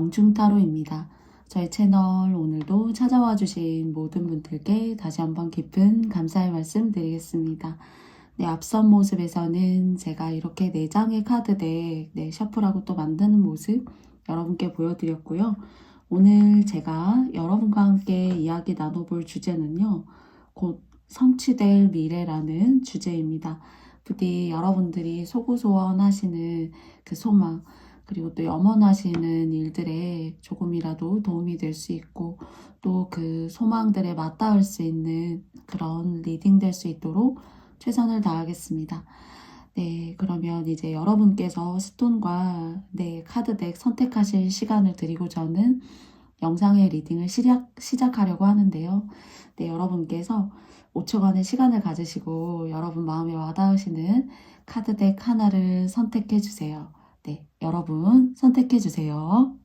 명중타로입니다. 저희 채널 오늘도 찾아와 주신 모든 분들께 다시 한번 깊은 감사의 말씀 드리겠습니다. 네, 앞선 모습에서는 제가 이렇게 4장의 카드덱 셔플하고 또 만드는 모습 여러분께 보여드렸고요. 오늘 제가 여러분과 함께 이야기 나눠볼 주제는요. 곧 성취될 미래라는 주제입니다. 부디 여러분들이 소구소원하시는 그 소망, 그리고 또 염원하시는 일들에 조금이라도 도움이 될 수 있고 또 그 소망들에 맞닿을 수 있는 그런 리딩 될 수 있도록 최선을 다하겠습니다. 네, 그러면 이제 여러분께서 스톤과 카드덱 선택하실 시간을 드리고 저는 영상의 리딩을 시작하려고 하는데요. 네, 여러분께서 5초간의 시간을 가지시고 여러분 마음에 와닿으시는 카드덱 하나를 선택해 주세요. 네, 여러분 선택해 주세요.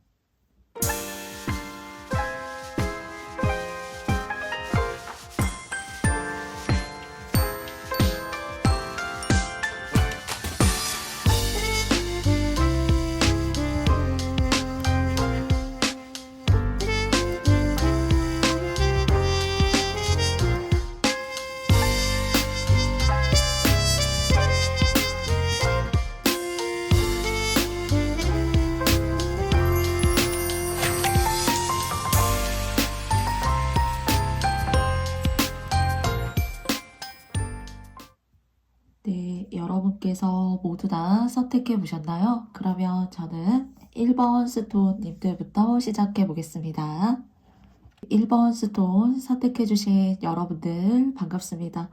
네, 여러분께서 모두 다 선택해 보셨나요? 그러면 저는 1번 스톤님들부터 시작해 보겠습니다. 1번 스톤 선택해 주신 여러분들 반갑습니다.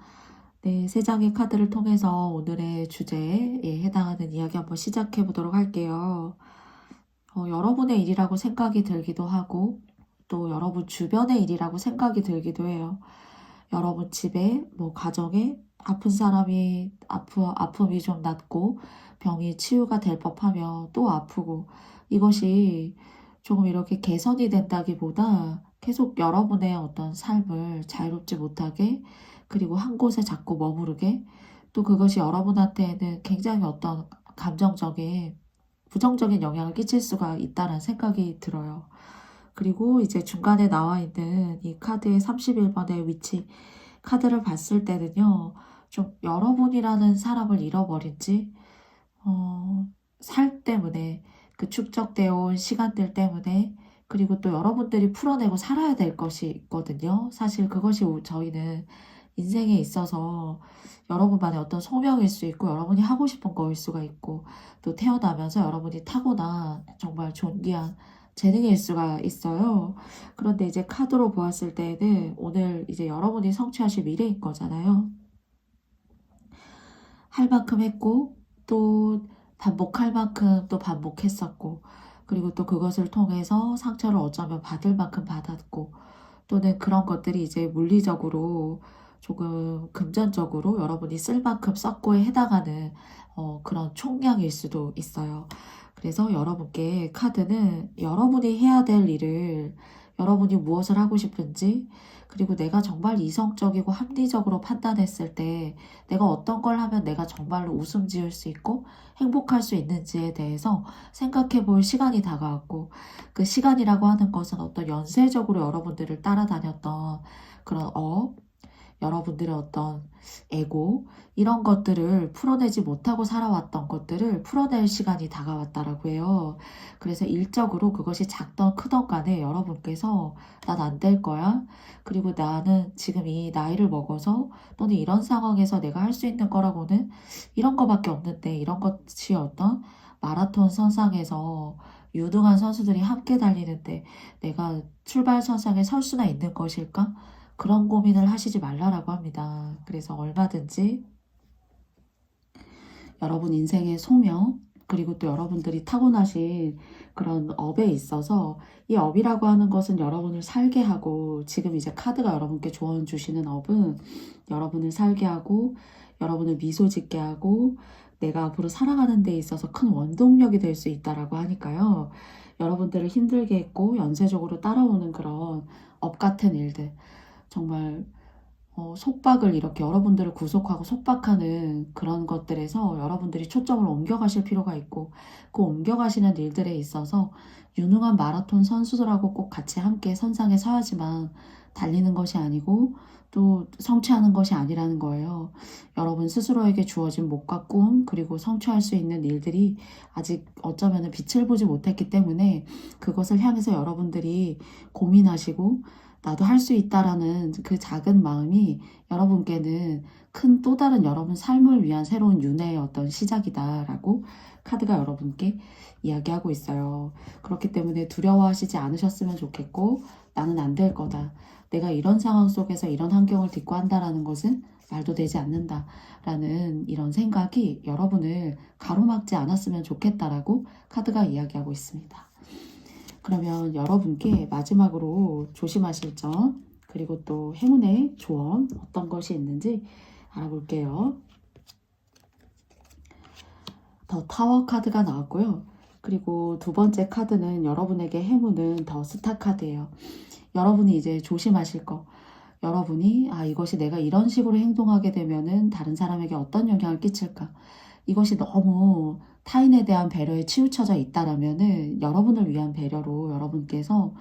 네, 3장의 카드를 통해서 오늘의 주제에 해당하는 이야기 한번 시작해 보도록 할게요. 여러분의 일이라고 생각이 들기도 하고 또 여러분 주변의 일이라고 생각이 들기도 해요. 여러분 집에 가정에 아픈 사람이 아픔이 좀 낫고 병이 치유가 될 법하면 또 아프고 이것이 조금 이렇게 개선이 된다기보다 계속 여러분의 어떤 삶을 자유롭지 못하게 그리고 한 곳에 자꾸 머무르게 또 그것이 여러분한테는 굉장히 어떤 감정적인 부정적인 영향을 끼칠 수가 있다는 생각이 들어요. 그리고 이제 중간에 나와 있는 이 카드의 31번의 위치 카드를 봤을 때는요. 좀 여러분이라는 사람을 잃어버린 지 살 때문에 그 축적되어 온 시간들 때문에 그리고 또 여러분들이 풀어내고 살아야 될 것이 있거든요. 사실 그것이 저희는 인생에 있어서 여러분만의 어떤 소명일 수 있고 여러분이 하고 싶은 거일 수가 있고 또 태어나면서 여러분이 타고난 정말 존귀한 재능일 수가 있어요. 그런데 이제 카드로 보았을 때는 오늘 이제 여러분이 성취하실 미래인 거잖아요. 할 만큼 했고 또 반복할 만큼 또 반복했었고 그리고 또 그것을 통해서 상처를 어쩌면 받을 만큼 받았고 또는 그런 것들이 이제 물리적으로 조금 금전적으로 여러분이 쓸 만큼 썼고에 해당하는 그런 총량일 수도 있어요. 그래서 여러분께 카드는 여러분이 해야 될 일을 여러분이 무엇을 하고 싶은지 그리고 내가 정말 이성적이고 합리적으로 판단했을 때 내가 어떤 걸 하면 내가 정말로 웃음 지을 수 있고 행복할 수 있는지에 대해서 생각해 볼 시간이 다가왔고 그 시간이라고 하는 것은 어떤 연쇄적으로 여러분들을 따라다녔던 그런 여러분들의 어떤 에고 이런 것들을 풀어내지 못하고 살아왔던 것들을 풀어낼 시간이 다가왔다라고 해요. 그래서 일적으로 그것이 작던 크던 간에 여러분께서 난 안 될 거야. 그리고 나는 지금 이 나이를 먹어서 또는 이런 상황에서 내가 할 수 있는 거라고는 이런 거밖에 없는데 이런 것이 어떤 마라톤 선상에서 유능한 선수들이 함께 달리는데 내가 출발선상에 설 수나 있는 것일까? 그런 고민을 하시지 말라라고 합니다. 그래서 얼마든지 여러분 인생의 소명 그리고 또 여러분들이 타고나신 그런 업에 있어서 이 업이라고 하는 것은 여러분을 살게 하고 지금 이제 카드가 여러분께 조언 주시는 업은 여러분을 살게 하고 여러분을 미소 짓게 하고 내가 앞으로 살아가는 데 있어서 큰 원동력이 될 수 있다라고 하니까요. 여러분들을 힘들게 했고 연쇄적으로 따라오는 그런 업 같은 일들 정말 속박을 이렇게 여러분들을 구속하고 속박하는 그런 것들에서 여러분들이 초점을 옮겨가실 필요가 있고, 그 옮겨가시는 일들에 있어서 유능한 마라톤 선수들하고 꼭 같이 함께 선상에 서야지만 달리는 것이 아니고 또 성취하는 것이 아니라는 거예요. 여러분 스스로에게 주어진 목과 꿈, 그리고 성취할 수 있는 일들이 아직 어쩌면 빛을 보지 못했기 때문에 그것을 향해서 여러분들이 고민하시고 나도 할 수 있다라는 그 작은 마음이 여러분께는 큰 또 다른 여러분 삶을 위한 새로운 윤회의 어떤 시작이다라고 카드가 여러분께 이야기하고 있어요. 그렇기 때문에 두려워하시지 않으셨으면 좋겠고, 나는 안 될 거다. 내가 이런 상황 속에서 이런 환경을 딛고 한다라는 것은 말도 되지 않는다라는 이런 생각이 여러분을 가로막지 않았으면 좋겠다라고 카드가 이야기하고 있습니다. 그러면 여러분께 마지막으로 조심하실 점, 그리고 또 행운의 조언 어떤 것이 있는지 알아볼게요. 더 타워 카드가 나왔고요. 그리고 두 번째 카드는 여러분에게 행운은 더 스타 카드예요. 여러분이 이제 조심하실 거. 여러분이 이것이 내가 이런 식으로 행동하게 되면은 다른 사람에게 어떤 영향을 끼칠까? 이것이 너무 타인에 대한 배려에 치우쳐져 있다라면은 여러분을 위한 배려로 여러분께서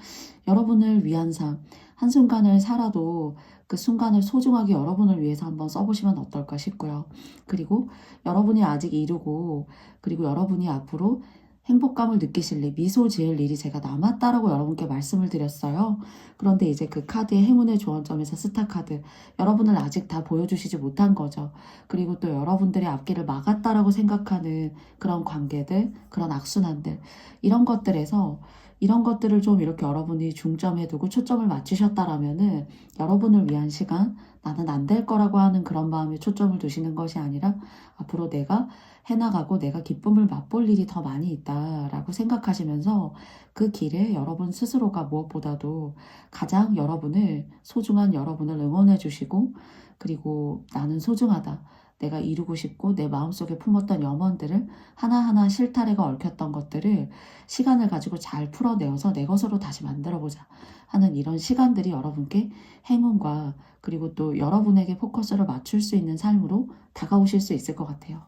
여러분을 위한 삶, 한순간을 살아도 그 순간을 소중하게 여러분을 위해서 한번 써보시면 어떨까 싶고요. 그리고 여러분이 아직 이루고, 그리고 여러분이 앞으로 행복감을 느끼실 일, 미소 지을 일이 제가 남았다라고 여러분께 말씀을 드렸어요. 그런데 이제 그 카드의 행운의 조언점에서 스타 카드, 여러분을 아직 다 보여주시지 못한 거죠. 그리고 또 여러분들의 앞길을 막았다라고 생각하는 그런 관계들, 그런 악순환들, 이런 것들에서 이런 것들을 좀 이렇게 여러분이 중점에 두고 초점을 맞추셨다라면은 여러분을 위한 시간, 나는 안 될 거라고 하는 그런 마음에 초점을 두시는 것이 아니라 앞으로 내가 해나가고 내가 기쁨을 맛볼 일이 더 많이 있다라고 생각하시면서 그 길에 여러분 스스로가 무엇보다도 가장 여러분을, 소중한 여러분을 응원해 주시고, 그리고 나는 소중하다, 내가 이루고 싶고 내 마음속에 품었던 염원들을 하나하나 실타래가 얽혔던 것들을 시간을 가지고 잘 풀어내어서 내 것으로 다시 만들어보자 하는 이런 시간들이 여러분께 행운과, 그리고 또 여러분에게 포커스를 맞출 수 있는 삶으로 다가오실 수 있을 것 같아요.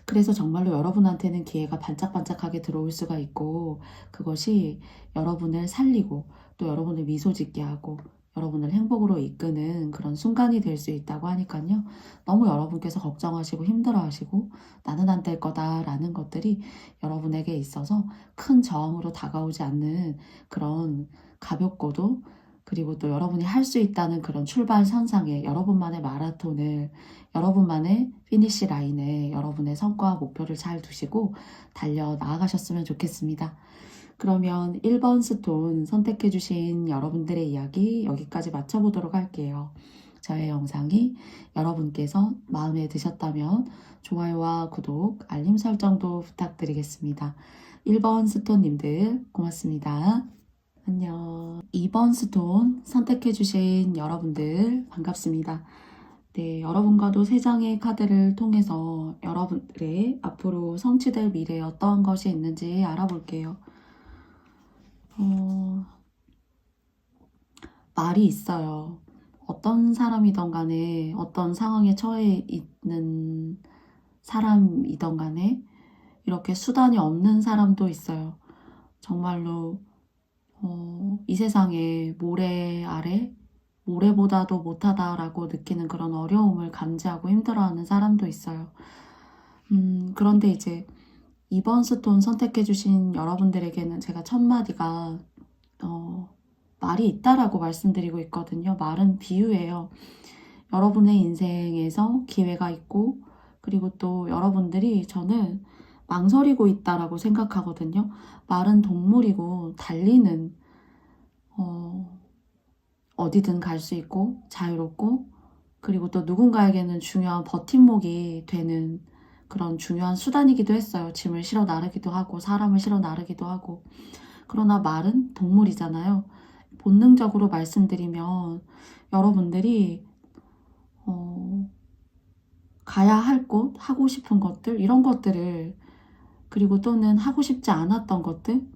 그래서 정말로 여러분한테는 기회가 반짝반짝하게 들어올 수가 있고, 그것이 여러분을 살리고 또 여러분을 미소 짓게 하고 여러분을 행복으로 이끄는 그런 순간이 될 수 있다고 하니까요. 너무 여러분께서 걱정하시고 힘들어하시고 나는 안 될 거다라는 것들이 여러분에게 있어서 큰 저항으로 다가오지 않는 그런 가볍고도, 그리고 또 여러분이 할 수 있다는 그런 출발 선상에 여러분만의 마라톤을, 여러분만의 피니시 라인에 여러분의 성과와 목표를 잘 두시고 달려 나아가셨으면 좋겠습니다. 그러면 1번 스톤 선택해주신 여러분들의 이야기 여기까지 마쳐보도록 할게요. 저의 영상이 여러분께서 마음에 드셨다면 좋아요와 구독, 알림 설정도 부탁드리겠습니다. 1번 스톤님들 고맙습니다. 안녕. 2번 스톤 선택해주신 여러분들 반갑습니다. 네, 여러분과도 3장의 카드를 통해서 여러분들의 앞으로 성취될 미래에 어떤 것이 있는지 알아볼게요. 말이 있어요. 어떤 사람이든 간에, 어떤 상황에 처해 있는 사람이든 간에 이렇게 수단이 없는 사람도 있어요. 정말로 이 세상에 모래 아래, 모래보다도 못하다라고 느끼는 그런 어려움을 감지하고 힘들어하는 사람도 있어요. 그런데 이제 2번 스톤 선택해주신 여러분들에게는 제가 첫 마디가 말이 있다라고 말씀드리고 있거든요. 말은 비유예요. 여러분의 인생에서 기회가 있고, 그리고 또 여러분들이, 저는 망설이고 있다라고 생각하거든요. 말은 동물이고 달리는 어디든 갈 수 있고 자유롭고, 그리고 또 누군가에게는 중요한 버팀목이 되는 그런 중요한 수단이기도 했어요. 짐을 실어 나르기도 하고 사람을 실어 나르기도 하고. 그러나 말은 동물이잖아요. 본능적으로 말씀드리면 여러분들이 가야 할 곳, 하고 싶은 것들, 이런 것들을, 그리고 또는 하고 싶지 않았던 것들,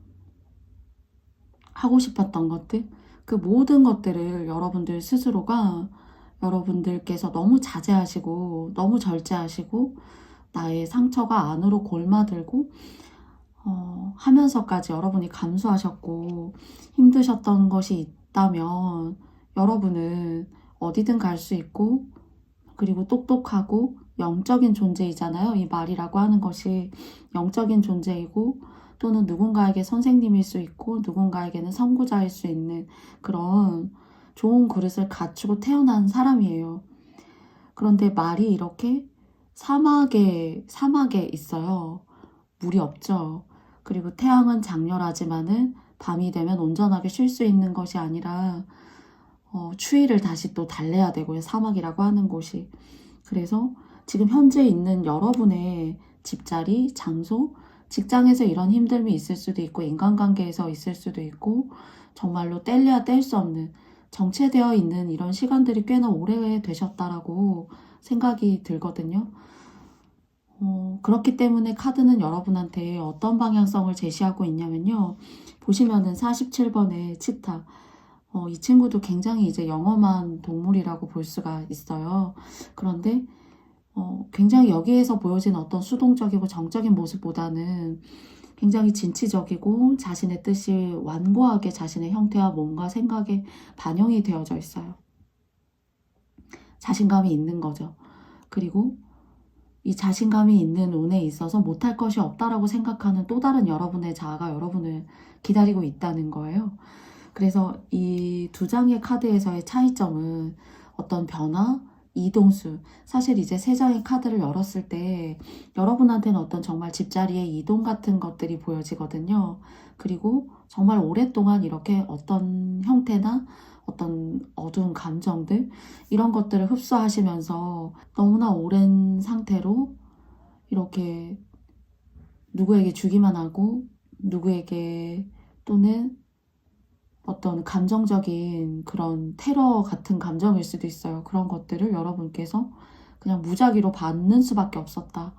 하고 싶었던 것들, 그 모든 것들을 여러분들 스스로가 여러분들께서 너무 자제하시고 너무 절제하시고 나의 상처가 안으로 골마들고 하면서까지 여러분이 감수하셨고 힘드셨던 것이 있다면 여러분은 어디든 갈 수 있고 그리고 똑똑하고 영적인 존재이잖아요. 이 말이라고 하는 것이 영적인 존재이고 또는 누군가에게 선생님일 수 있고 누군가에게는 선구자일 수 있는 그런 좋은 그릇을 갖추고 태어난 사람이에요. 그런데 말이 이렇게 사막에 있어요. 물이 없죠. 그리고 태양은 장렬하지만은 밤이 되면 온전하게 쉴 수 있는 것이 아니라 추위를 다시 또 달래야 되고요. 사막이라고 하는 곳이. 그래서 지금 현재 있는 여러분의 집자리, 장소, 직장에서 이런 힘듦이 있을 수도 있고 인간관계에서 있을 수도 있고 정말로 뗄래야 뗄 수 없는 정체되어 있는 이런 시간들이 꽤나 오래 되셨다라고 생각이 들거든요. 그렇기 때문에 카드는 여러분한테 어떤 방향성을 제시하고 있냐면요. 보시면은 47번의 치타. 이 친구도 굉장히 이제 영험한 동물이라고 볼 수가 있어요. 그런데 굉장히 여기에서 보여진 어떤 수동적이고 정적인 모습보다는 굉장히 진취적이고 자신의 뜻이 완고하게 자신의 형태와 몸과 생각에 반영이 되어져 있어요. 자신감이 있는 거죠. 그리고 이 자신감이 있는 운에 있어서 못할 것이 없다라고 생각하는 또 다른 여러분의 자아가 여러분을 기다리고 있다는 거예요. 그래서 이 두 장의 카드에서의 차이점은 어떤 변화, 이동수. 사실 이제 세 장의 카드를 열었을 때 여러분한테는 어떤 정말 집자리의 이동 같은 것들이 보여지거든요. 그리고 정말 오랫동안 이렇게 어떤 형태나 어떤 어두운 감정들 이런 것들을 흡수하시면서 너무나 오랜 상태로 이렇게 누구에게 주기만 하고 누구에게 또는 어떤 감정적인 그런 테러 같은 감정일 수도 있어요. 그런 것들을 여러분께서 그냥 무작위로 받는 수밖에 없었다.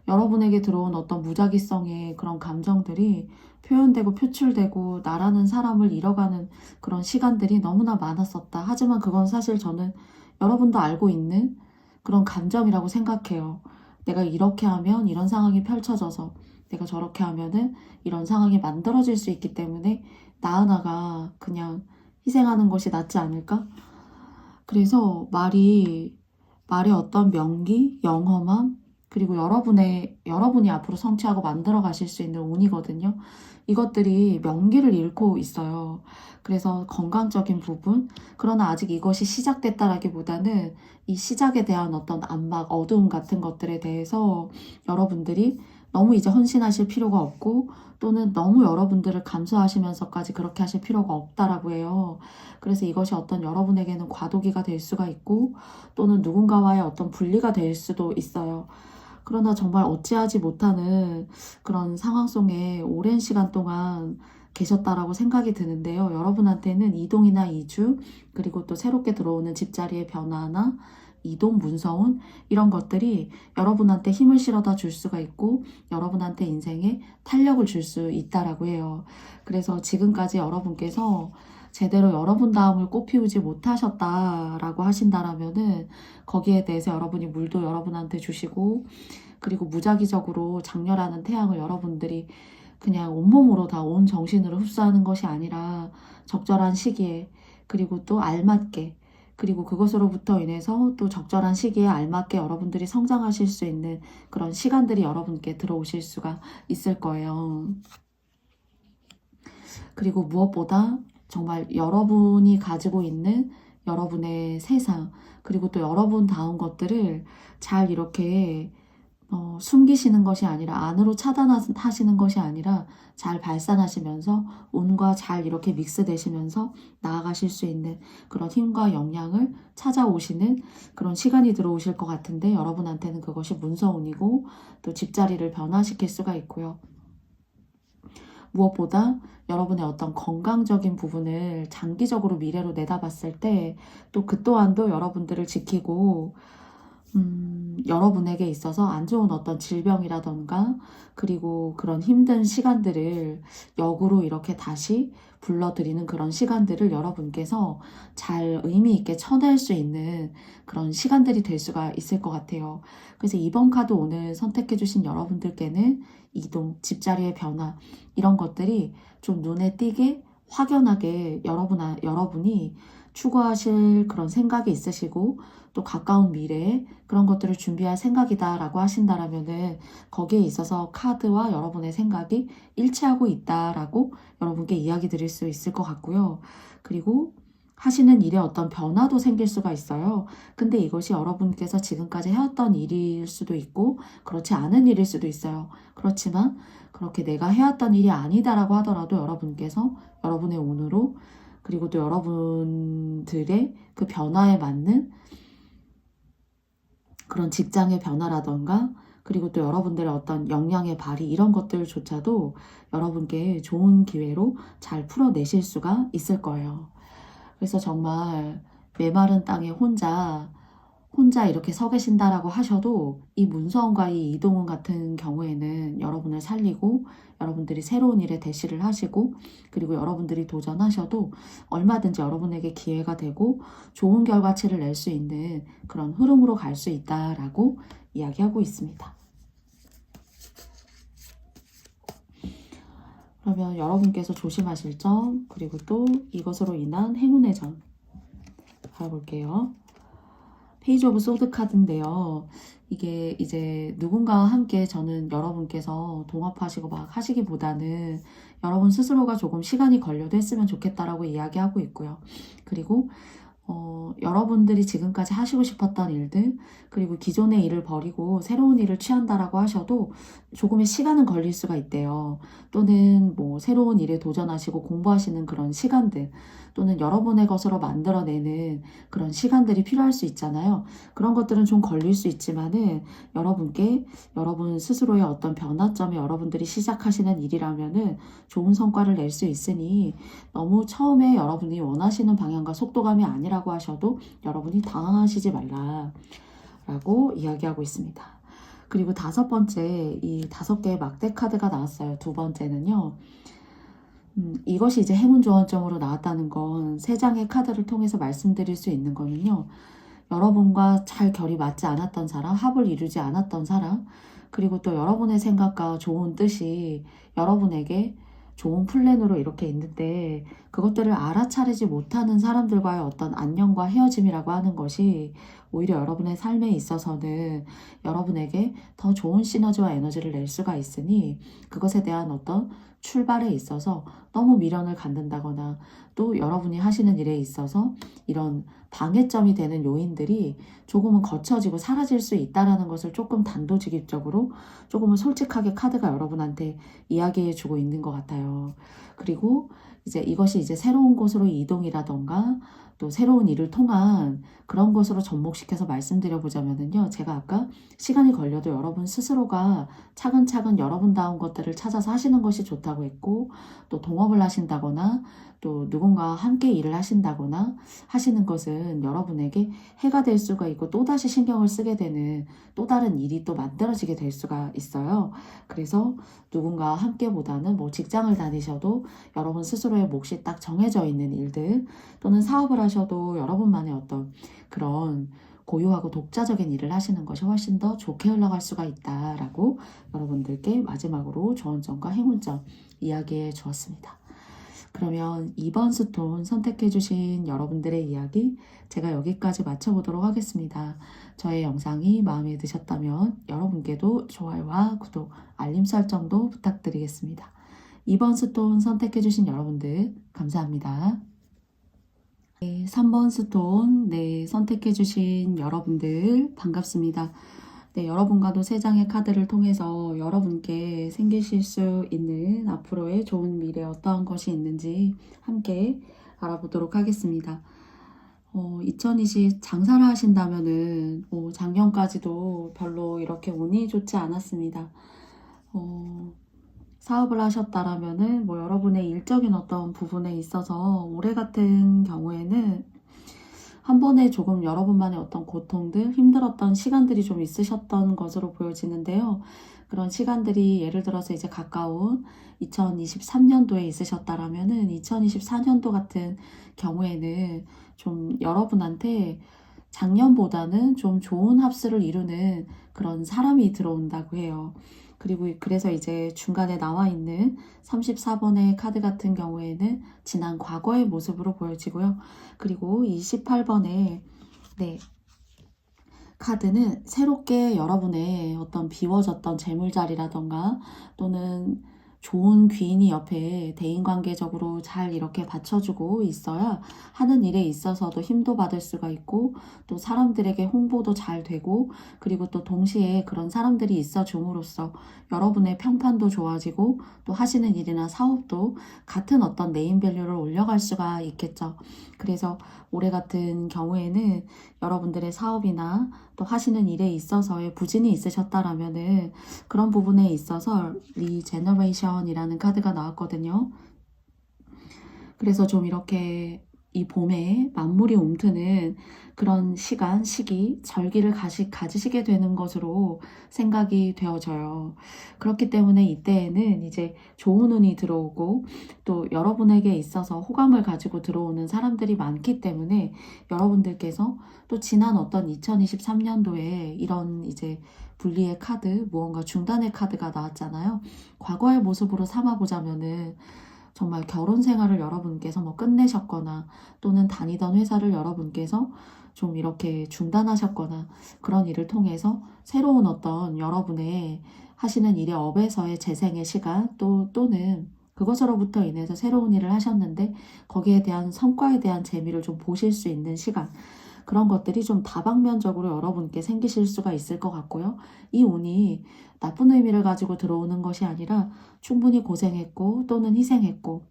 여러분에게 들어온 어떤 무작위성의 그런 감정들이 표현되고 표출되고 나라는 사람을 잃어가는 그런 시간들이 너무나 많았었다. 하지만 그건 사실 저는 여러분도 알고 있는 그런 감정이라고 생각해요. 내가 이렇게 하면 이런 상황이 펼쳐져서 내가 저렇게 하면은 이런 상황이 만들어질 수 있기 때문에 나 하나가 그냥 희생하는 것이 낫지 않을까? 그래서 말의 어떤 명기, 영험함, 그리고 여러분이 앞으로 성취하고 만들어 가실 수 있는 운이거든요. 이것들이 명기를 잃고 있어요. 그래서 건강적인 부분, 그러나 아직 이것이 시작됐다라기보다는 이 시작에 대한 어떤 암막, 어두움 같은 것들에 대해서 여러분들이 너무 이제 헌신하실 필요가 없고 또는 너무 여러분들을 감수하시면서까지 그렇게 하실 필요가 없다라고 해요. 그래서 이것이 어떤 여러분에게는 과도기가 될 수가 있고 또는 누군가와의 어떤 분리가 될 수도 있어요. 그러나 정말 어찌하지 못하는 그런 상황 속에 오랜 시간 동안 계셨다라고 생각이 드는데요. 여러분한테는 이동이나 이주, 그리고 또 새롭게 들어오는 집자리의 변화나 이동, 문서운 이런 것들이 여러분한테 힘을 실어다 줄 수가 있고 여러분한테 인생에 탄력을 줄 수 있다라고 해요. 그래서 지금까지 여러분께서 제대로 여러분다움을 꽃피우지 못하셨다라고 하신다라면은 거기에 대해서 여러분이 물도 여러분한테 주시고 그리고 무작위적으로 장렬하는 태양을 여러분들이 그냥 온몸으로 다 온 정신으로 흡수하는 것이 아니라 적절한 시기에 그리고 또 알맞게 그리고 그것으로부터 인해서 또 적절한 시기에 알맞게 여러분들이 성장하실 수 있는 그런 시간들이 여러분께 들어오실 수가 있을 거예요. 그리고 무엇보다 정말 여러분이 가지고 있는 여러분의 세상 그리고 또 여러분다운 것들을 잘 이렇게 숨기시는 것이 아니라 안으로 차단하시는 것이 아니라 잘 발산하시면서 운과 잘 이렇게 믹스되시면서 나아가실 수 있는 그런 힘과 역량을 찾아오시는 그런 시간이 들어오실 것 같은데 여러분한테는 그것이 문서운이고 또 집자리를 변화시킬 수가 있고요. 무엇보다 여러분의 어떤 건강적인 부분을 장기적으로 미래로 내다봤을 때 또 그 또한도 여러분들을 지키고 여러분에게 있어서 안 좋은 어떤 질병이라던가 그리고 그런 힘든 시간들을 역으로 이렇게 다시 불러들이는 그런 시간들을 여러분께서 잘 의미 있게 쳐낼 수 있는 그런 시간들이 될 수가 있을 것 같아요. 그래서 이번 카드 오늘 선택해 주신 여러분들께는 이동, 집자리의 변화 이런 것들이 좀 눈에 띄게 확연하게 여러분이 추구하실 그런 생각이 있으시고 또 가까운 미래에 그런 것들을 준비할 생각이다 라고 하신다라면은 거기에 있어서 카드와 여러분의 생각이 일치하고 있다라고 여러분께 이야기 드릴 수 있을 것 같고요. 그리고 하시는 일에 어떤 변화도 생길 수가 있어요. 근데 이것이 여러분께서 지금까지 해왔던 일일 수도 있고 그렇지 않은 일일 수도 있어요. 그렇지만 그렇게 내가 해왔던 일이 아니다라고 하더라도 여러분께서 여러분의 운으로 그리고 또 여러분들의 그 변화에 맞는 그런 직장의 변화라던가 그리고 또 여러분들의 어떤 역량의 발휘 이런 것들조차도 여러분께 좋은 기회로 잘 풀어내실 수가 있을 거예요. 그래서 정말 메마른 땅에 혼자 이렇게 서 계신다라고 하셔도 이 문서원과 이 이동훈 같은 경우에는 여러분을 살리고 여러분들이 새로운 일에 대시를 하시고 그리고 여러분들이 도전하셔도 얼마든지 여러분에게 기회가 되고 좋은 결과치를 낼 수 있는 그런 흐름으로 갈 수 있다라고 이야기하고 있습니다. 그러면 여러분께서 조심하실 점 그리고 또 이것으로 인한 행운의 점 알아볼게요. 페이지 오브 소드 카드인데요. 이게 이제 누군가와 함께 저는 여러분께서 동업하시고 막 하시기보다는 여러분 스스로가 조금 시간이 걸려도 했으면 좋겠다라고 이야기하고 있고요. 그리고 여러분들이 지금까지 하시고 싶었던 일들 그리고 기존의 일을 버리고 새로운 일을 취한다라고 하셔도 조금의 시간은 걸릴 수가 있대요. 또는 뭐 새로운 일에 도전하시고 공부하시는 그런 시간들 또는 여러분의 것으로 만들어내는 그런 시간들이 필요할 수 있잖아요. 그런 것들은 좀 걸릴 수 있지만은 여러분께 여러분 스스로의 어떤 변화점이 여러분들이 시작하시는 일이라면은 좋은 성과를 낼 수 있으니 너무 처음에 여러분이 원하시는 방향과 속도감이 아니라고 하셔도 여러분이 당황하시지 말라라고 이야기하고 있습니다. 그리고 5번째, 이 5개의 막대 카드가 나왔어요. 2번째는요. 이것이 이제 행운 조언점으로 나왔다는 건 3장의 카드를 통해서 말씀드릴 수 있는 거는요. 여러분과 잘 결이 맞지 않았던 사람, 합을 이루지 않았던 사람, 그리고 또 여러분의 생각과 좋은 뜻이 여러분에게 좋은 플랜으로 이렇게 있는데 그것들을 알아차리지 못하는 사람들과의 어떤 안녕과 헤어짐이라고 하는 것이 오히려 여러분의 삶에 있어서는 여러분에게 더 좋은 시너지와 에너지를 낼 수가 있으니 그것에 대한 어떤 출발에 있어서 너무 미련을 갖는다거나 또 여러분이 하시는 일에 있어서 이런 방해점이 되는 요인들이 조금은 거쳐지고 사라질 수 있다는 것을 조금 단도직입적으로 조금은 솔직하게 카드가 여러분한테 이야기해 주고 있는 것 같아요. 그리고 이제 이것이 이제 새로운 곳으로 이동이라던가 또 새로운 일을 통한 그런 것으로 접목시켜서 말씀드려 보자면은요. 제가 아까 시간이 걸려도 여러분 스스로가 차근차근 여러분다운 것들을 찾아서 하시는 것이 좋다고 했고 또 동업을 하신다거나 또 누군가와 함께 일을 하신다거나 하시는 것은 여러분에게 해가 될 수가 있고 또다시 신경을 쓰게 되는 또 다른 일이 또 만들어지게 될 수가 있어요. 그래서 누군가와 함께보다는 뭐 직장을 다니셔도 여러분 스스로의 몫이 딱 정해져 있는 일들 또는 사업을 하셔도 여러분만의 어떤 그런 고유하고 독자적인 일을 하시는 것이 훨씬 더 좋게 흘러갈 수가 있다라고 여러분들께 마지막으로 조언점과 행운점 이야기해 주었습니다. 그러면 2번 스톤 선택해 주신 여러분들의 이야기 제가 여기까지 마쳐보도록 하겠습니다. 저의 영상이 마음에 드셨다면 여러분께도 좋아요와 구독, 알림 설정도 부탁드리겠습니다. 2번 스톤 선택해 주신 여러분들 감사합니다. 네, 3번 스톤 선택해 주신 여러분들 반갑습니다. 네, 여러분과도 3장의 카드를 통해서 여러분께 생기실 수 있는 앞으로의 좋은 미래 어떠한 것이 있는지 함께 알아보도록 하겠습니다. 2020 장사를 하신다면은 작년까지도 별로 이렇게 운이 좋지 않았습니다. 사업을 하셨다라면은 여러분의 일적인 어떤 부분에 있어서 올해 같은 경우에는 한 번에 조금 여러분만의 어떤 고통들, 힘들었던 시간들이 좀 있으셨던 것으로 보여지는데요. 그런 시간들이 예를 들어서 이제 가까운 2023년도에 있으셨다라면은 2024년도 같은 경우에는 좀 여러분한테 작년보다는 좀 좋은 합수를 이루는 그런 사람이 들어온다고 해요. 그리고 그래서 이제 중간에 나와 있는 34번의 카드 같은 경우에는 지난 과거의 모습으로 보여지고요. 그리고 28번의 네, 카드는 새롭게 여러분의 어떤 비워졌던 재물자리라던가 또는 좋은 귀인이 옆에 대인관계적으로 잘 이렇게 받쳐주고 있어야 하는 일에 있어서도 힘도 받을 수가 있고 또 사람들에게 홍보도 잘 되고 그리고 또 동시에 그런 사람들이 있어 줌으로써 여러분의 평판도 좋아지고 또 하시는 일이나 사업도 같은 어떤 네임밸류를 올려갈 수가 있겠죠. 그래서 올해 같은 경우에는 여러분들의 사업이나 또 하시는 일에 있어서의 부진이 있으셨다라면은 그런 부분에 있어서 리제너레이션이라는 카드가 나왔거든요. 그래서 좀 이렇게 이 봄에 만물이 움트는 그런 시간, 시기, 절기를 가지시게 되는 것으로 생각이 되어져요. 그렇기 때문에 이때에는 이제 좋은 운이 들어오고 또 여러분에게 있어서 호감을 가지고 들어오는 사람들이 많기 때문에 여러분들께서 또 지난 어떤 2023년도에 이런 이제 분리의 카드, 무언가 중단의 카드가 나왔잖아요. 과거의 모습으로 삼아보자면은 정말 결혼 생활을 여러분께서 뭐 끝내셨거나 또는 다니던 회사를 여러분께서 좀 이렇게 중단하셨거나 그런 일을 통해서 새로운 어떤 여러분의 하시는 일의 업에서의 재생의 시간 또는 그것으로부터 인해서 새로운 일을 하셨는데 거기에 대한 성과에 대한 재미를 좀 보실 수 있는 시간 그런 것들이 좀 다방면적으로 여러분께 생기실 수가 있을 것 같고요. 이 운이 나쁜 의미를 가지고 들어오는 것이 아니라 충분히 고생했고 또는 희생했고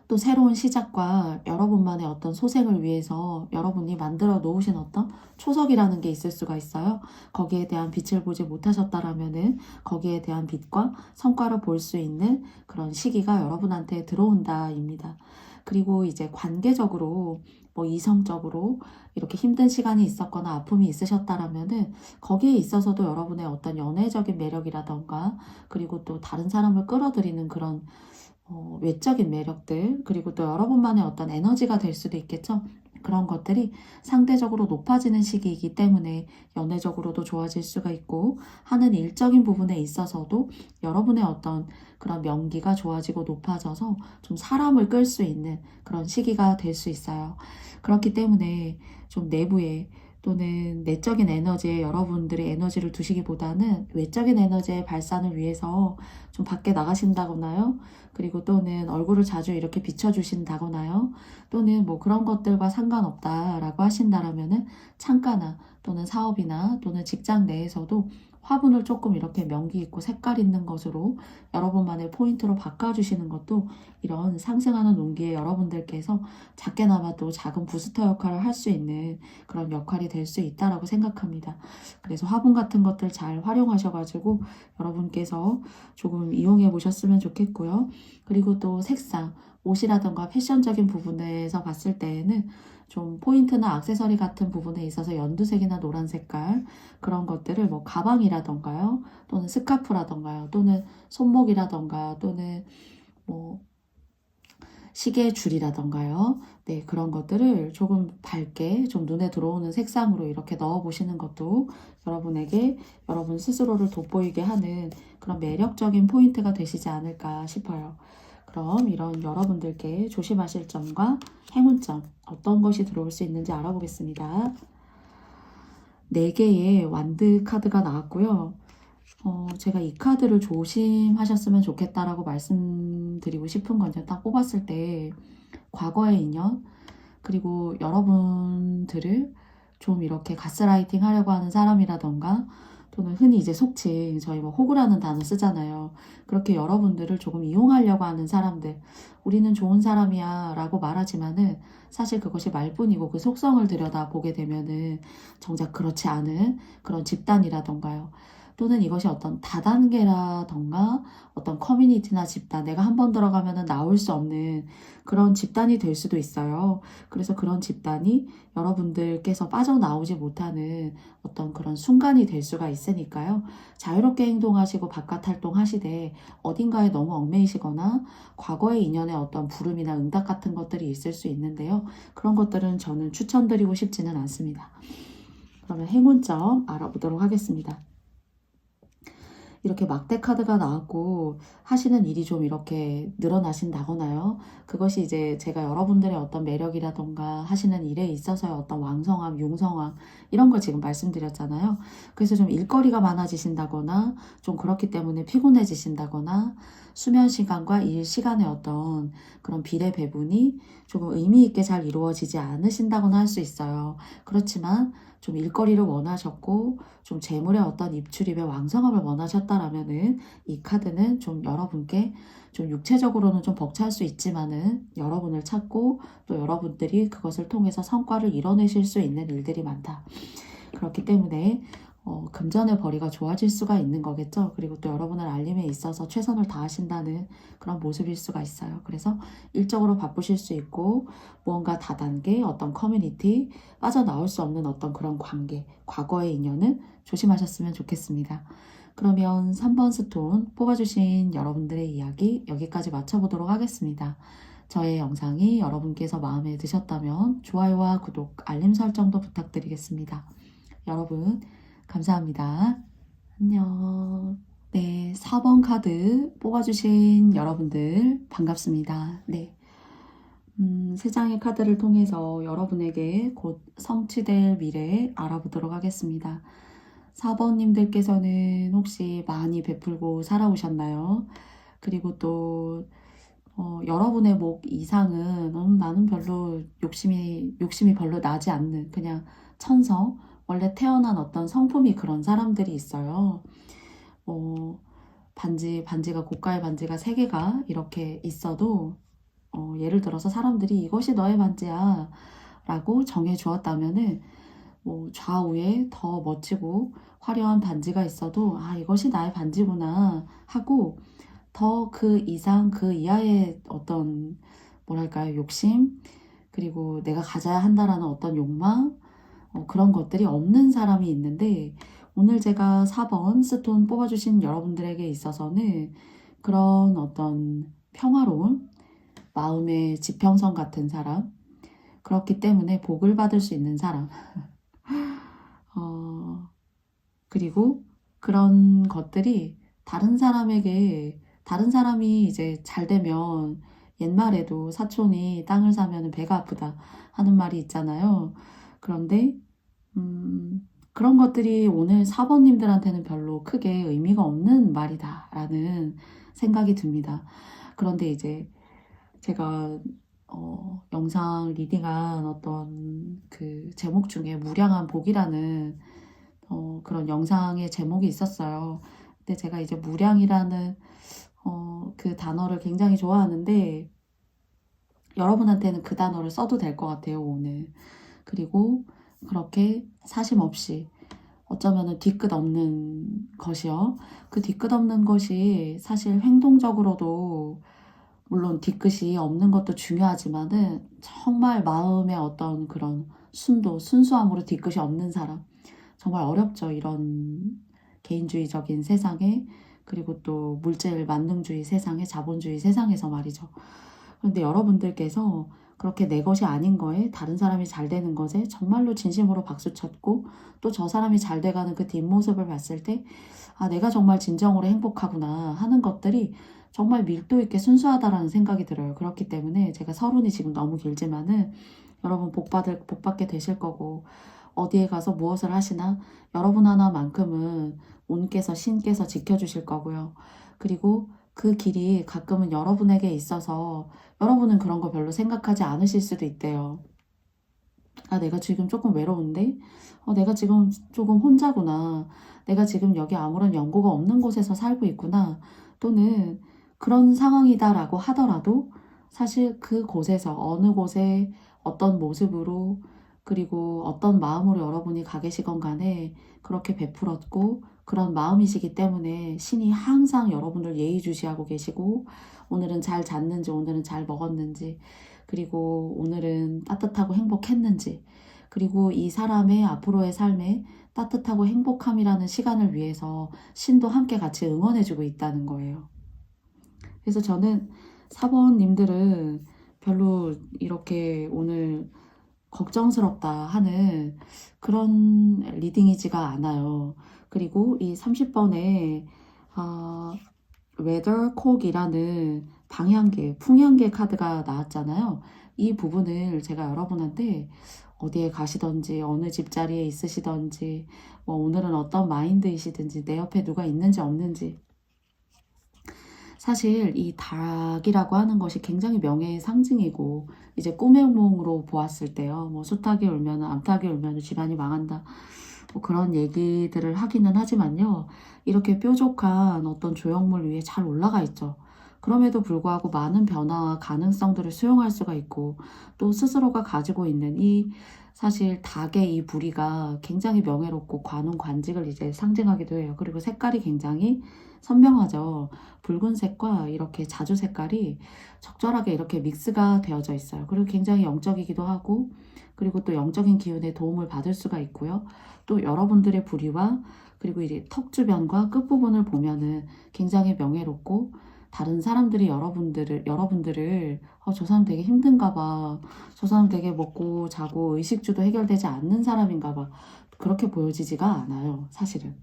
또 새로운 시작과 여러분만의 어떤 소생을 위해서 여러분이 만들어 놓으신 어떤 초석이라는 게 있을 수가 있어요. 거기에 대한 빛을 보지 못하셨다라면은 거기에 대한 빛과 성과를 볼 수 있는 그런 시기가 여러분한테 들어온다입니다. 그리고 이제 관계적으로 뭐 이성적으로 이렇게 힘든 시간이 있었거나 아픔이 있으셨다라면은 거기에 있어서도 여러분의 어떤 연애적인 매력이라던가 그리고 또 다른 사람을 끌어들이는 그런 외적인 매력들 그리고 또 여러분만의 어떤 에너지가 될 수도 있겠죠. 그런 것들이 상대적으로 높아지는 시기이기 때문에 연애적으로도 좋아질 수가 있고 하는 일적인 부분에 있어서도 여러분의 어떤 그런 명기가 좋아지고 높아져서 좀 사람을 끌 수 있는 그런 시기가 될 수 있어요. 그렇기 때문에 좀 내부에 또는 내적인 에너지에 여러분들의 에너지를 두시기보다는 외적인 에너지의 발산을 위해서 좀 밖에 나가신다거나요. 그리고 또는 얼굴을 자주 이렇게 비춰주신다거나요. 또는 뭐 그런 것들과 상관없다라고 하신다라면은 창가나 또는 사업이나 또는 직장 내에서도 화분을 조금 이렇게 명기 있고 색깔 있는 것으로 여러분만의 포인트로 바꿔주시는 것도 이런 상승하는 운기에 여러분들께서 작게나마도 작은 부스터 역할을 할 수 있는 그런 역할이 될 수 있다라고 생각합니다. 그래서 화분 같은 것들 잘 활용하셔가지고 여러분께서 조금 이용해 보셨으면 좋겠고요. 그리고 또 색상, 옷이라던가 패션적인 부분에서 봤을 때에는 좀 포인트나 액세서리 같은 부분에 있어서 연두색이나 노란 색깔 그런 것들을 뭐 가방이라던가요 또는 스카프라던가요 또는 손목이라던가 또는 뭐 시계 줄이라던가요 네 그런 것들을 조금 밝게 좀 눈에 들어오는 색상으로 이렇게 넣어 보시는 것도 여러분에게 여러분 스스로를 돋보이게 하는 그런 매력적인 포인트가 되시지 않을까 싶어요. 그럼 이런 여러분들께 조심하실 점과 행운점 어떤 것이 들어올 수 있는지 알아보겠습니다. 4개의 완드 카드가 나왔고요. 제가 이 카드를 조심하셨으면 좋겠다라고 말씀드리고 싶은 건요. 딱 뽑았을 때 과거의 인연 그리고 여러분들을 좀 이렇게 가스라이팅 하려고 하는 사람이라던가 또는 흔히 이제 속칭 저희 뭐 호구라는 단어 쓰잖아요. 그렇게 여러분들을 조금 이용하려고 하는 사람들 우리는 좋은 사람이야 라고 말하지만은 사실 그것이 말뿐이고 그 속성을 들여다보게 되면은 정작 그렇지 않은 그런 집단이라던가요. 또는 이것이 어떤 다단계라던가 어떤 커뮤니티나 집단, 내가 한번 들어가면은 나올 수 없는 그런 집단이 될 수도 있어요. 그래서 그런 집단이 여러분들께서 빠져나오지 못하는 어떤 그런 순간이 될 수가 있으니까요. 자유롭게 행동하시고 바깥 활동하시되 어딘가에 너무 얽매이시거나 과거의 인연에 어떤 부름이나 응답 같은 것들이 있을 수 있는데요. 그런 것들은 저는 추천드리고 싶지는 않습니다. 그러면 행운점 알아보도록 하겠습니다. 이렇게 막대 카드가 나왔고 하시는 일이 좀 이렇게 늘어나신다거나요. 그것이 이제 제가 여러분들의 어떤 매력이라던가 하시는 일에 있어서의 어떤 왕성함, 융성함 이런 걸 지금 말씀드렸잖아요. 그래서 좀 일거리가 많아지신다거나 좀 그렇기 때문에 피곤해지신다거나 수면 시간과 일 시간의 어떤 그런 비례 배분이 조금 의미 있게 잘 이루어지지 않으신다거나 할 수 있어요. 그렇지만 좀 일거리를 원하셨고 좀 재물의 어떤 입출입의 왕성함을 원하셨다라면은 이 카드는 좀 여러분께 좀 육체적으로는 좀 벅찰 수 있지만은 여러분을 찾고 또 여러분들이 그것을 통해서 성과를 이뤄내실 수 있는 일들이 많다. 그렇기 때문에 금전의 벌이가 좋아질 수가 있는 거겠죠. 그리고 또 여러분을 알림에 있어서 최선을 다하신다는 그런 모습일 수가 있어요. 그래서 일적으로 바쁘실 수 있고 무언가 다단계 어떤 커뮤니티 빠져나올 수 없는 어떤 그런 관계, 과거의 인연은 조심하셨으면 좋겠습니다. 그러면 3번 스톤 뽑아주신 여러분들의 이야기 여기까지 마쳐보도록 하겠습니다. 저의 영상이 여러분께서 마음에 드셨다면 좋아요와 구독, 알림 설정도 부탁드리겠습니다. 여러분 감사합니다. 안녕. 네, 4번 카드 뽑아주신 여러분들 반갑습니다. 네. 세 장의 카드를 통해서 여러분에게 곧 성취될 미래 알아보도록 하겠습니다. 4번님들께서는 혹시 많이 베풀고 살아오셨나요? 그리고 또 여러분의 목 이상은 나는 별로 욕심이 별로 나지 않는 그냥 천성, 원래 태어난 어떤 성품이 그런 사람들이 있어요. 반지가 고가의 반지가 3개가 이렇게 있어도 예를 들어서 사람들이 이것이 너의 반지야 라고 정해 주었다면은 좌우에 더 멋지고 화려한 반지가 있어도 이것이 나의 반지구나 하고 더 그 이상 그 이하의 어떤 뭐랄까요 욕심 그리고 내가 가져야 한다라는 어떤 욕망 그런 것들이 없는 사람이 있는데 오늘 제가 4번 스톤 뽑아주신 여러분들에게 있어서는 그런 어떤 평화로운 마음의 지평선 같은 사람 그렇기 때문에 복을 받을 수 있는 사람 그리고 그런 것들이 다른 사람이 이제 잘 되면 옛말에도 사촌이 땅을 사면 배가 아프다 하는 말이 있잖아요. 그런데 그런 것들이 오늘 4번님들한테는 별로 크게 의미가 없는 말이다라는 생각이 듭니다. 그런데 이제 제가 영상 리딩한 어떤 그 제목 중에 무량한 복이라는 그런 영상의 제목이 있었어요. 근데 제가 이제 무량이라는 그 단어를 굉장히 좋아하는데 여러분한테는 그 단어를 써도 될 것 같아요, 오늘. 그리고 그렇게 사심 없이 어쩌면은 뒤끝 없는 것이요. 그 뒤끝 없는 것이 사실 행동적으로도 물론 뒤끝이 없는 것도 중요하지만은 정말 마음의 어떤 그런 순수함으로 뒤끝이 없는 사람. 정말 어렵죠. 이런 개인주의적인 세상에 그리고 또 물질 만능주의 세상에 자본주의 세상에서 말이죠. 그런데 여러분들께서 그렇게 내 것이 아닌 거에 다른 사람이 잘 되는 것에 정말로 진심으로 박수쳤고 또 저 사람이 잘 돼가는 그 뒷모습을 봤을 때 내가 정말 진정으로 행복하구나 하는 것들이 정말 밀도 있게 순수하다라는 생각이 들어요. 그렇기 때문에 제가 서론이 지금 너무 길지만은 여러분 복 받게 되실 거고 어디에 가서 무엇을 하시나 여러분 하나만큼은 온께서 신께서 지켜주실 거고요. 그리고 그 길이 가끔은 여러분에게 있어서 여러분은 그런 거 별로 생각하지 않으실 수도 있대요. 내가 지금 조금 외로운데? 내가 지금 조금 혼자구나. 내가 지금 여기 아무런 연고가 없는 곳에서 살고 있구나. 또는 그런 상황이다라고 하더라도 사실 그 곳에서 어느 곳에 어떤 모습으로 그리고 어떤 마음으로 여러분이 가 계시건 간에 그렇게 베풀었고 그런 마음이시기 때문에 신이 항상 여러분을 예의주시하고 계시고 오늘은 잘 잤는지 오늘은 잘 먹었는지 그리고 오늘은 따뜻하고 행복했는지 그리고 이 사람의 앞으로의 삶에 따뜻하고 행복함이라는 시간을 위해서 신도 함께 같이 응원해주고 있다는 거예요. 그래서 저는 사번님들은 별로 이렇게 오늘 걱정스럽다 하는 그런 리딩이지가 않아요. 그리고 이 30번에 weathercock이라는 방향계, 풍향계 카드가 나왔잖아요. 이 부분을 제가 여러분한테 어디에 가시던지 어느 집자리에 있으시던지 뭐 오늘은 어떤 마인드이시든지 내 옆에 누가 있는지 없는지 사실 이 닭이라고 하는 것이 굉장히 명예의 상징이고 이제 꿈의 몽으로 보았을 때요. 뭐 수탉이 울면 암탉이 울면 집안이 망한다. 뭐 그런 얘기들을 하기는 하지만요. 이렇게 뾰족한 어떤 조형물 위에 잘 올라가 있죠. 그럼에도 불구하고 많은 변화와 가능성들을 수용할 수가 있고 또 스스로가 가지고 있는 이 사실 닭의 이 부리가 굉장히 명예롭고 관운관직을 이제 상징하기도 해요. 그리고 색깔이 굉장히 선명하죠. 붉은색과 이렇게 자주 색깔이 적절하게 이렇게 믹스가 되어져 있어요. 그리고 굉장히 영적이기도 하고 그리고 또 영적인 기운의 도움을 받을 수가 있고요. 또 여러분들의 부리와 그리고 이 턱 주변과 끝부분을 보면은 굉장히 명예롭고 다른 사람들이 여러분들을 저 사람 되게 힘든가 봐. 저 사람 되게 먹고 자고 의식주도 해결되지 않는 사람인가 봐. 그렇게 보여지지가 않아요. 사실은.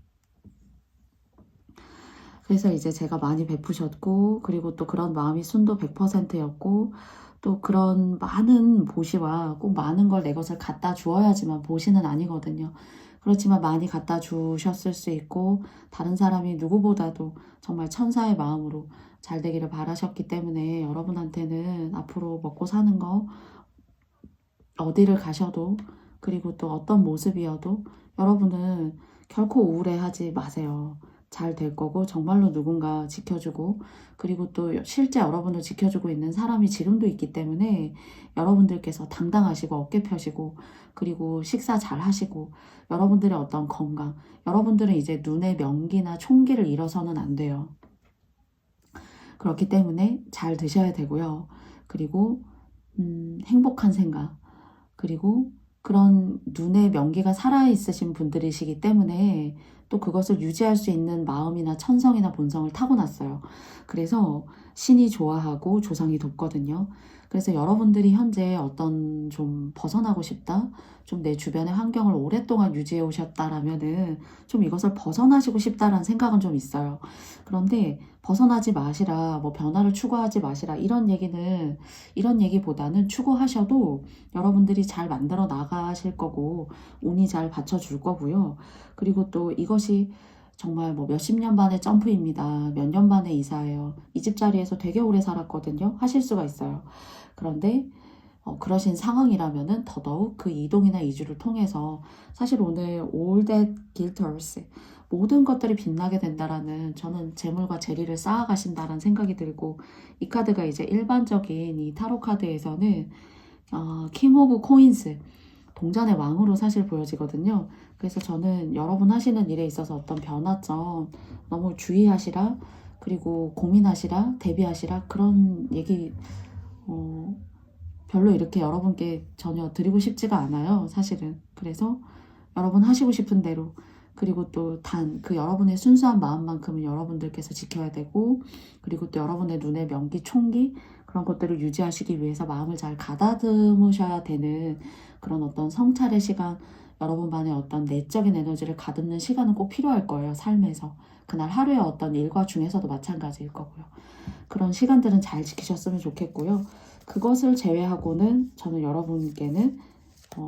그래서 이제 제가 많이 베푸셨고 그리고 또 그런 마음이 순도 100%였고 또 그런 많은 보시와 꼭 많은 걸 내 것을 갖다 주어야지만 보시는 아니거든요. 그렇지만 많이 갖다 주셨을 수 있고 다른 사람이 누구보다도 정말 천사의 마음으로 잘 되기를 바라셨기 때문에 여러분한테는 앞으로 먹고 사는 거 어디를 가셔도 그리고 또 어떤 모습이어도 여러분은 결코 우울해하지 마세요. 잘 될 거고 정말로 누군가 지켜주고 그리고 또 실제 여러분을 지켜주고 있는 사람이 지금도 있기 때문에 여러분들께서 당당하시고 어깨 펴시고 그리고 식사 잘 하시고 여러분들의 어떤 건강 여러분들은 이제 눈에 명기나 총기를 잃어서는 안 돼요. 그렇기 때문에 잘 드셔야 되고요. 그리고 행복한 생각 그리고 그런 눈에 명기가 살아있으신 분들이시기 때문에 또 그것을 유지할 수 있는 마음이나 천성이나 본성을 타고났어요. 그래서 신이 좋아하고 조상이 돕거든요. 그래서 여러분들이 현재 어떤 좀 벗어나고 싶다? 좀 내 주변의 환경을 오랫동안 유지해 오셨다라면은 좀 이것을 벗어나시고 싶다라는 생각은 좀 있어요. 그런데 벗어나지 마시라, 뭐 변화를 추구하지 마시라 이런 얘기보다는 추구하셔도 여러분들이 잘 만들어 나가실 거고 운이 잘 받쳐줄 거고요. 그리고 또 이것이 정말 뭐 몇십 년 만의 점프입니다. 몇 년 만의 이사예요. 이 집 자리에서 되게 오래 살았거든요. 하실 수가 있어요. 그런데 그러신 상황이라면은 더더욱 그 이동이나 이주를 통해서 사실 오늘 all that glitters 모든 것들이 빛나게 된다라는 저는 재물과 재리를 쌓아가신다라는 생각이 들고 이 카드가 이제 일반적인 이 타로 카드에서는 킹 오브 코인스 동전의 왕으로 사실 보여지거든요. 그래서 저는 여러분 하시는 일에 있어서 어떤 변화점 너무 주의하시라 그리고 고민하시라 대비하시라 그런 얘기 별로 이렇게 여러분께 전혀 드리고 싶지가 않아요. 사실은. 그래서 여러분 하시고 싶은 대로 그리고 또 그 여러분의 순수한 마음만큼은 여러분들께서 지켜야 되고 그리고 또 여러분의 눈에 명기, 총기 그런 것들을 유지하시기 위해서 마음을 잘 가다듬으셔야 되는 그런 어떤 성찰의 시간 여러분만의 어떤 내적인 에너지를 가듬는 시간은 꼭 필요할 거예요. 삶에서. 그날 하루의 어떤 일과 중에서도 마찬가지일 거고요. 그런 시간들은 잘 지키셨으면 좋겠고요. 그것을 제외하고는 저는 여러분께는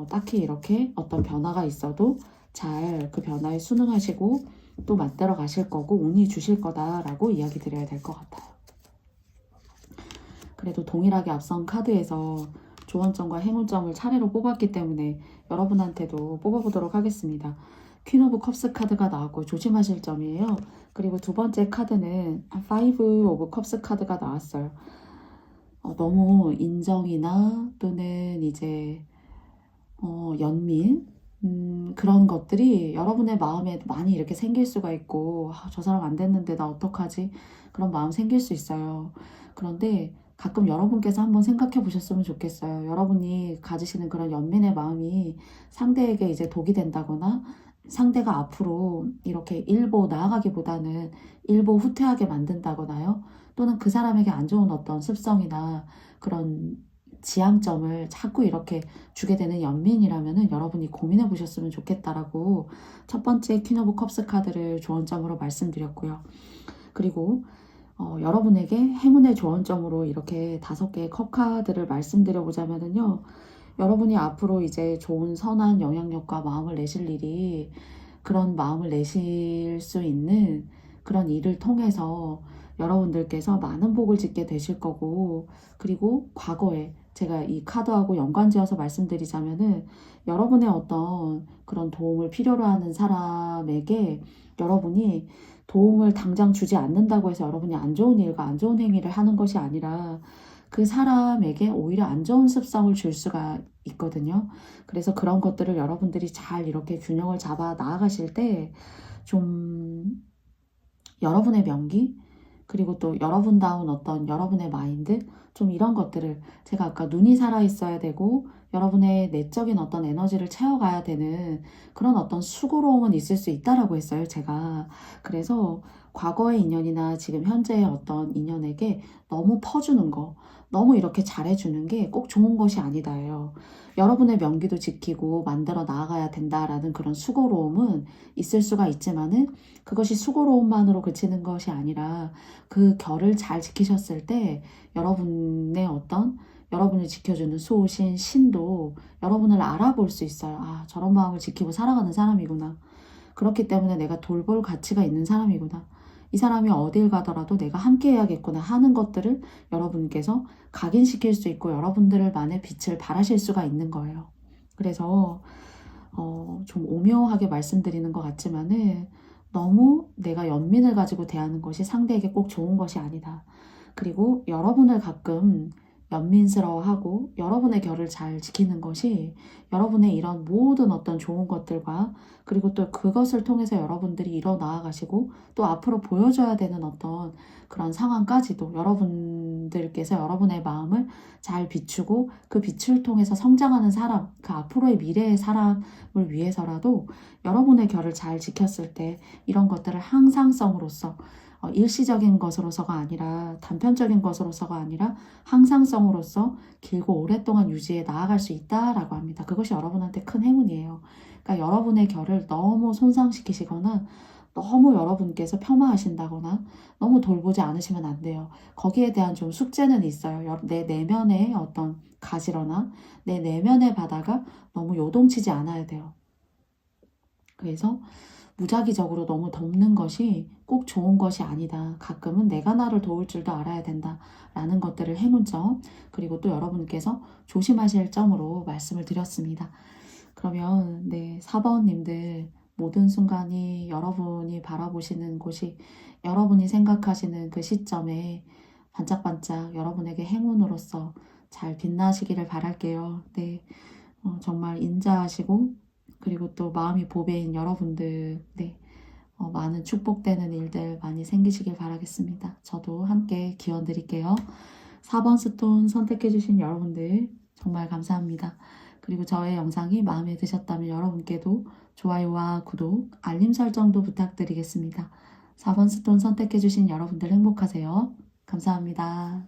딱히 이렇게 어떤 변화가 있어도 잘 그 변화에 순응하시고 또 만들어 가실 거고 운이 주실 거다라고 이야기 드려야 될 것 같아요. 그래도 동일하게 앞선 카드에서 조언점과 행운점을 차례로 뽑았기 때문에 여러분한테도 뽑아보도록 하겠습니다. 퀸 오브 컵스 카드가 나왔고 조심하실 점이에요. 그리고 두 번째 카드는 파이브 오브 컵스 카드가 나왔어요. 너무 인정이나 또는 이제 연민, 그런 것들이 여러분의 마음에 많이 이렇게 생길 수가 있고, 아, 저 사람 안 됐는데 나 어떡하지? 그런 마음 생길 수 있어요. 그런데 가끔 여러분께서 한번 생각해 보셨으면 좋겠어요. 여러분이 가지시는 그런 연민의 마음이 상대에게 이제 독이 된다거나 상대가 앞으로 이렇게 일보 나아가기보다는 일보 후퇴하게 만든다거나요. 또는 그 사람에게 안 좋은 어떤 습성이나 그런 지향점을 자꾸 이렇게 주게 되는 연민이라면은 여러분이 고민해 보셨으면 좋겠다라고 첫 번째 퀸 오브 컵스 카드를 조언점으로 말씀드렸고요. 그리고 여러분에게 행운의 조언점으로 이렇게 5개의 컵 카드를 말씀드려 보자면은요. 여러분이 앞으로 이제 좋은 선한 영향력과 마음을 내실 일이 그런 마음을 내실 수 있는 그런 일을 통해서 여러분들께서 많은 복을 짓게 되실 거고, 그리고 과거에 제가 이 카드하고 연관지어서 말씀드리자면은 여러분의 어떤 그런 도움을 필요로 하는 사람에게 여러분이 도움을 당장 주지 않는다고 해서 여러분이 안 좋은 일과 안 좋은 행위를 하는 것이 아니라 그 사람에게 오히려 안 좋은 습성을 줄 수가 있거든요. 그래서 그런 것들을 여러분들이 잘 이렇게 균형을 잡아 나아가실 때 좀 여러분의 명기, 그리고 또 여러분다운 어떤 여러분의 마인드, 좀 이런 것들을 제가 아까 눈이 살아 있어야 되고 여러분의 내적인 어떤 에너지를 채워가야 되는 그런 어떤 수고로움은 있을 수 있다라고 했어요, 제가. 그래서 과거의 인연이나 지금 현재의 어떤 인연에게 너무 퍼주는 거, 너무 이렇게 잘해주는 게 꼭 좋은 것이 아니다예요. 여러분의 명기도 지키고 만들어 나아가야 된다라는 그런 수고로움은 있을 수가 있지만은 그것이 수고로움만으로 그치는 것이 아니라 그 결을 잘 지키셨을 때 여러분의 어떤 여러분을 지켜주는 수호신 신도 여러분을 알아볼 수 있어요. 아, 저런 마음을 지키고 살아가는 사람이구나. 그렇기 때문에 내가 돌볼 가치가 있는 사람이구나. 이 사람이 어딜 가더라도 내가 함께 해야겠구나 하는 것들을 여러분께서 각인시킬 수 있고 여러분들만의 빛을 발하실 수가 있는 거예요. 그래서 좀 오묘하게 말씀드리는 것 같지만은 너무 내가 연민을 가지고 대하는 것이 상대에게 꼭 좋은 것이 아니다. 그리고 여러분을 가끔 연민스러워하고 여러분의 결을 잘 지키는 것이 여러분의 이런 모든 어떤 좋은 것들과 그리고 또 그것을 통해서 여러분들이 일어 나아가시고 또 앞으로 보여줘야 되는 어떤 그런 상황까지도 여러분들께서 여러분의 마음을 잘 비추고 그 빛을 통해서 성장하는 사람, 그 앞으로의 미래의 사람을 위해서라도 여러분의 결을 잘 지켰을 때 이런 것들을 항상성으로서 일시적인 것으로서가 아니라 단편적인 것으로서가 아니라 항상성으로서 길고 오랫동안 유지해 나아갈 수 있다라고 합니다. 그것이 여러분한테 큰 행운이에요. 그러니까 여러분의 결을 너무 손상시키시거나 너무 여러분께서 폄하하신다거나 너무 돌보지 않으시면 안 돼요. 거기에 대한 좀 숙제는 있어요. 내 내면의 어떤 가지런함, 내 내면의 바다가 너무 요동치지 않아야 돼요. 그래서 무작위적으로 너무 덮는 것이 꼭 좋은 것이 아니다. 가끔은 내가 나를 도울 줄도 알아야 된다. 라는 것들을 행운점, 그리고 또 여러분께서 조심하실 점으로 말씀을 드렸습니다. 그러면, 네, 4번님들, 모든 순간이 여러분이 바라보시는 곳이 여러분이 생각하시는 그 시점에 반짝반짝 여러분에게 행운으로서 잘 빛나시기를 바랄게요. 네, 정말 인자하시고, 그리고 또 마음이 보배인 여러분들, 네, 많은 축복되는 일들 많이 생기시길 바라겠습니다. 저도 함께 기원 드릴게요. 4번 스톤 선택해주신 여러분들 정말 감사합니다. 그리고 저의 영상이 마음에 드셨다면 여러분께도 좋아요와 구독, 알림 설정도 부탁드리겠습니다. 4번 스톤 선택해주신 여러분들 행복하세요. 감사합니다.